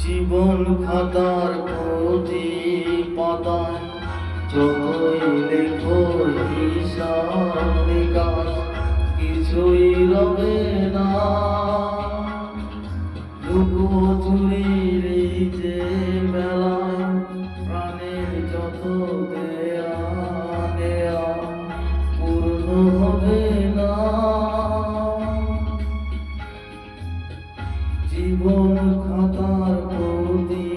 জীবন খাতার প্রতি পাতায় যতই লেখো হিসাব নিকাশ কিছুই রবে না। লুকোচুরির এই যে বেলায় প্রাণের যত দেয়া নেয়া পূর্ণ হবে না। জীবন খাতার প্রতি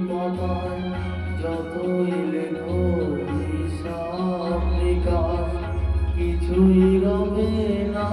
পাতায় যতই লেখো হিসাব নিকাশ কিছুই রবে না।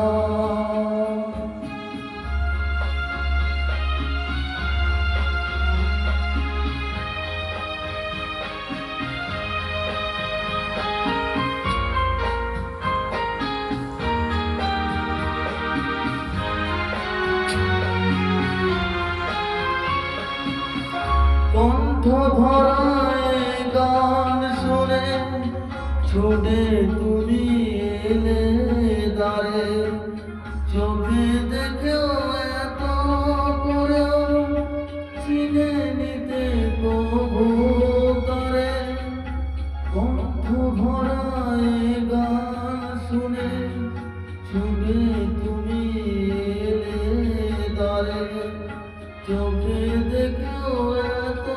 কণ্ঠ ভরায় গান শুনে ছুটে তুমি এলে দ্বারে, চোখে দেখেও এত করেও চিনে নিতে কবু তারে। কণ্ঠ ভরায় গান শুনে ছুটে তুমি এলে দ্বারে, চোখে দেখেও এত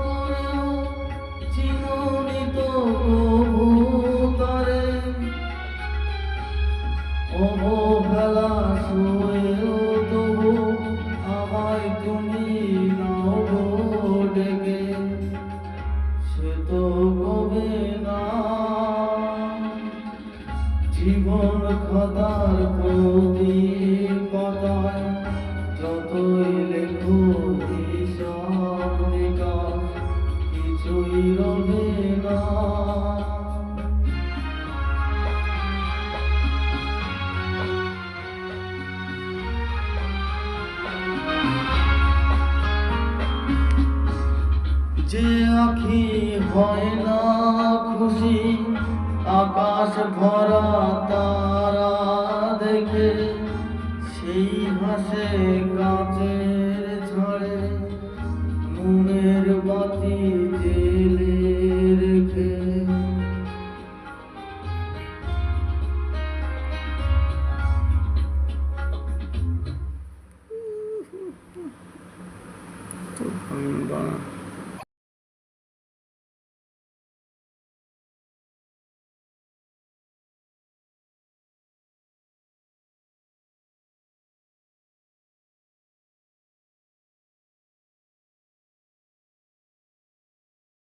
করেও চিনুনি তো কবু তারে। অবহেলা শুয়েও তবু আমায় তুমি নাও গো ডেকে, সে তো কবে না। জীবন খাতার প্রতি পাতায় যতই লেখো হিসাব নিকাশ কিছুই রবে না। যে আঁখি হয় না খুশি আকাশ ভরা তারা দেখে, সেই হাসে কাচের ঝড়ে নুনের বাতি জেলে রেখে। তো